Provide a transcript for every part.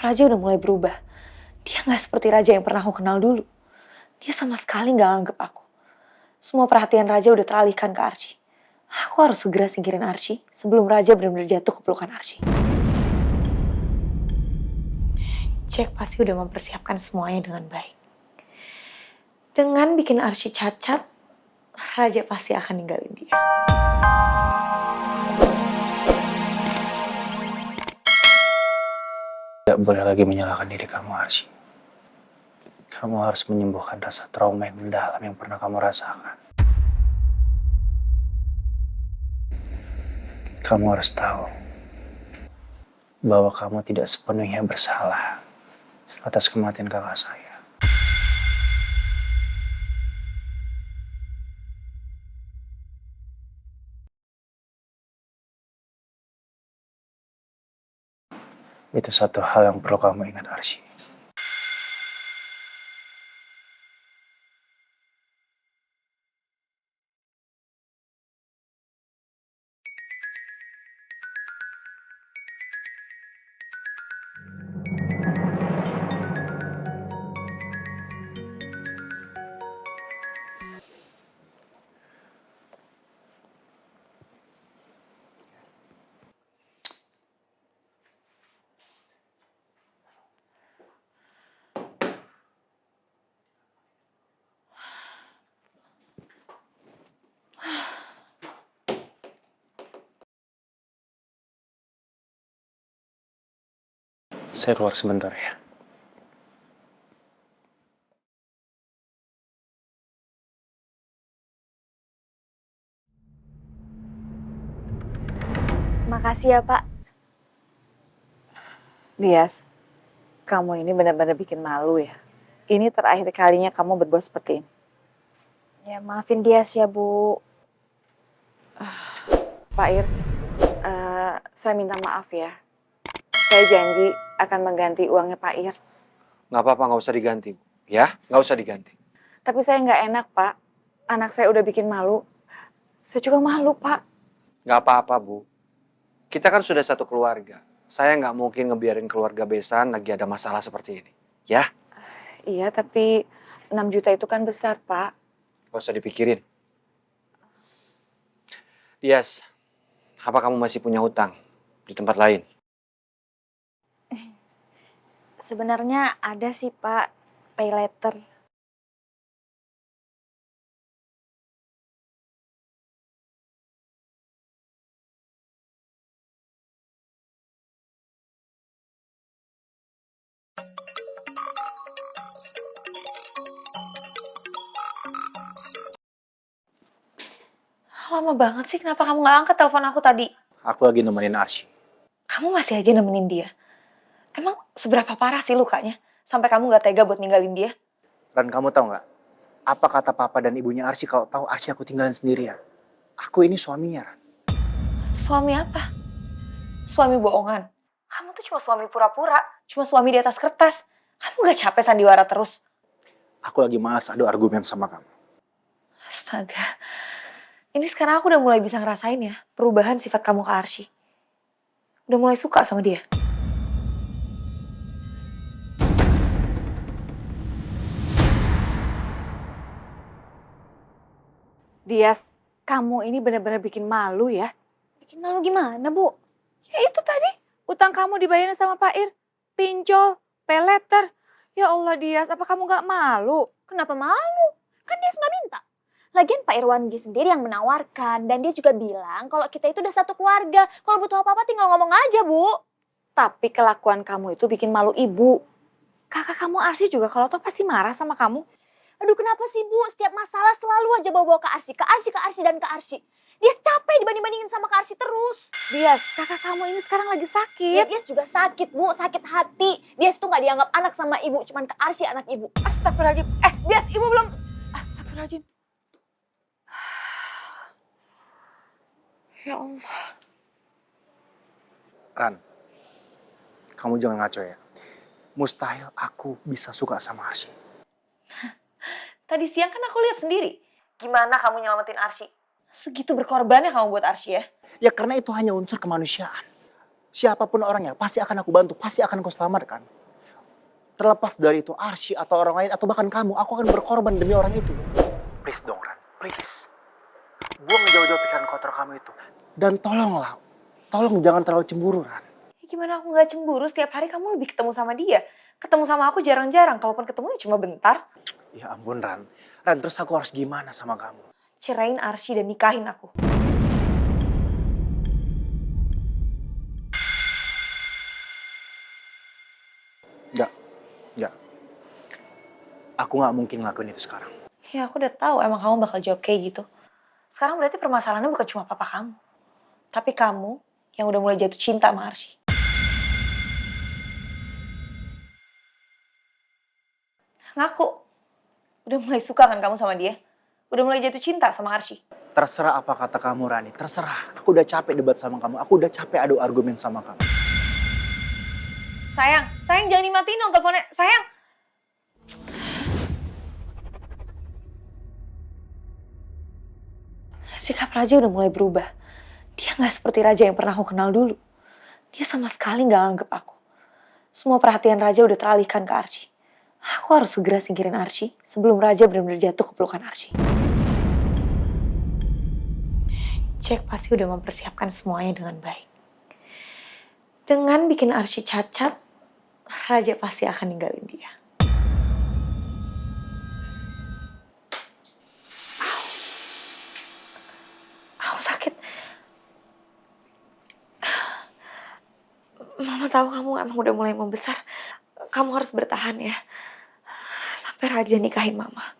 Raja udah mulai berubah. Dia nggak seperti Raja yang pernah aku kenal dulu. Dia sama sekali nggak anggap aku. Semua perhatian Raja udah teralihkan ke Archie. Aku harus segera singkirin Archie sebelum Raja benar-benar jatuh ke pelukan Archie. Jack pasti udah mempersiapkan semuanya dengan baik. Dengan bikin Archie cacat, Raja pasti akan ninggalin dia. Tidak boleh lagi menyalahkan diri kamu, Archie. Kamu harus menyembuhkan rasa trauma yang mendalam yang pernah kamu rasakan. Kamu harus tahu bahwa kamu tidak sepenuhnya bersalah atas kematian kakak saya. Itu satu hal yang perlu kamu ingat, Archie. Saya keluar sebentar ya. Makasih ya, Pak. Dias, kamu ini benar-benar bikin malu ya. Ini terakhir kalinya kamu berbuat seperti ini. Ya, maafin dia sih ya, Bu. Pak Ir, saya minta maaf ya. Saya janji akan mengganti uangnya Pak Ir. Nggak apa-apa, nggak usah diganti. Ya, nggak usah diganti. Tapi saya nggak enak, Pak. Anak saya udah bikin malu. Saya juga malu, Pak. Nggak apa-apa, Bu. Kita kan sudah satu keluarga. Saya nggak mungkin ngebiarin keluarga besan lagi ada masalah seperti ini. Ya, Iya, tapi 6 juta itu kan besar, Pak. nggak usah dipikirin. Dias, apa kamu masih punya hutang di tempat lain? Sebenarnya ada sih, Pak. Pay letter. Lama banget sih, kenapa kamu nggak angkat telepon aku tadi? Aku lagi nemenin Archie. Kamu masih aja nemenin dia. Emang seberapa parah sih lukanya? Sampai kamu nggak tega buat ninggalin dia? Ran, kamu tahu nggak? Apa kata papa dan ibunya Archie kalau tahu Archie aku tinggalin sendirian? Aku ini suaminya, Ran. Suami apa? Suami bohongan. Kamu tuh cuma suami pura-pura. Cuma suami di atas kertas. Kamu gak capek sandiwara terus? Aku lagi malas adu argumen sama kamu. Astaga. Ini sekarang aku udah mulai bisa ngerasain ya perubahan sifat kamu ke Archie. Udah mulai suka sama dia. Dias, kamu ini benar-benar bikin malu ya. Bikin malu gimana, Bu? Ya itu tadi, utang kamu dibayarin sama Pak Ir. Pinjol, pay letter. Ya Allah Dias, apa kamu gak malu? Kenapa malu? Kan dia nggak minta. Lagian Pak Irwanji sendiri yang menawarkan. Dan dia juga bilang kalau kita itu udah satu keluarga. Kalau butuh apa-apa tinggal ngomong aja, Bu. Tapi kelakuan kamu itu bikin malu ibu. Kakak kamu Arsi juga kalau tau pasti marah sama kamu. Aduh kenapa sih, Bu? Setiap masalah selalu aja bawa-bawa ke Arsi. Ke Arsi, ke Arsi, dan ke Arsi. Dia capek dibanding-bandingin sama Kak Arsi terus. Dias, kakak kamu ini sekarang lagi Ya, sakit. dia juga sakit, Bu. Sakit hati. Dia tuh nggak dianggap anak sama ibu. Cuman Kak Arsi anak ibu. Astagfirullahaladzim. Dias, ibu belum. Astagfirullahaladzim. Ya Allah. Ran, kamu jangan ngaco ya. Mustahil aku bisa suka sama Archie. Tadi siang kan aku lihat sendiri. Gimana kamu nyelamatin Archie? Segitu berkorbannya kamu buat Archie ya? Ya karena itu hanya unsur kemanusiaan. Siapapun orangnya, pasti akan aku bantu, pasti akan aku selamatkan. Terlepas dari itu Arsy atau orang lain atau bahkan kamu, aku akan berkorban demi orang itu. Please dong Ran, please. Buang jauh-jauh pikiran kotor kamu itu. Dan tolonglah, tolong jangan terlalu cemburu Ran. Ya gimana aku nggak cemburu, setiap hari kamu lebih ketemu sama dia. Ketemu sama aku jarang-jarang, kalaupun ketemu ya cuma bentar. Ya ampun Ran, Ran terus aku harus gimana sama kamu? Cerain Arsy dan nikahin aku. Enggak. Aku gak mungkin ngelakuin itu sekarang. Ya aku udah tahu emang kamu bakal jawab kayak gitu. Sekarang berarti permasalahannya bukan cuma papa kamu. Tapi kamu yang udah mulai jatuh cinta sama Arsy. Ngaku. Udah mulai suka kan kamu sama dia? Udah mulai jatuh cinta sama Arsy? Terserah apa kata kamu Rani, terserah. Aku udah capek debat sama kamu, aku udah capek adu argumen sama kamu. Sayang jangan dimatiin dong teleponnya. Sayang. Sikap Raja udah mulai berubah. Dia gak seperti Raja yang pernah aku kenal dulu. Dia sama sekali gak anggap aku. Semua perhatian Raja udah teralihkan ke Arsy. Aku harus segera singkirin Arsy sebelum Raja benar-benar jatuh ke pelukan Arsy. Jack pasti udah mempersiapkan semuanya dengan baik. Dengan bikin Arsy cacat, Raja pasti akan ninggalin dia. Sakit. Mama tahu kamu emang udah mulai membesar. Kamu harus bertahan ya. Sampai Raja nikahin Mama.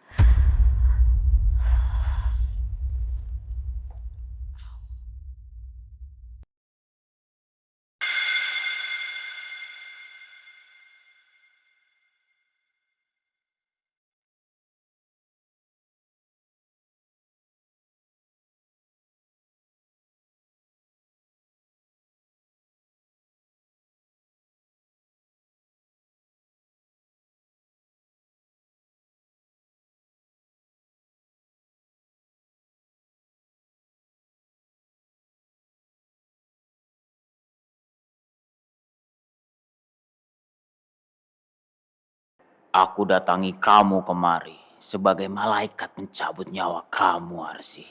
Aku datangi kamu kemari sebagai malaikat mencabut nyawa kamu, Arsy.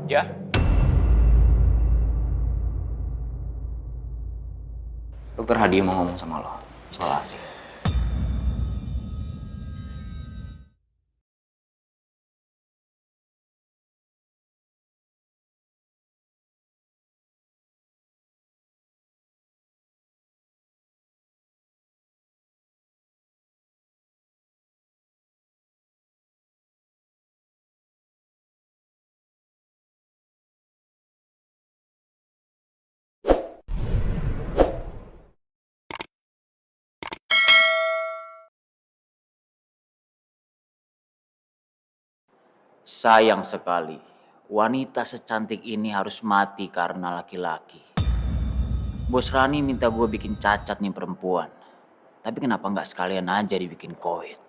Ya? Dokter Hadi mau ngomong sama lo soal Arsy. Sayang sekali, wanita secantik ini harus mati karena laki-laki. Bos Rani minta gue bikin cacat nih perempuan. Tapi kenapa nggak sekalian aja dibikin koit?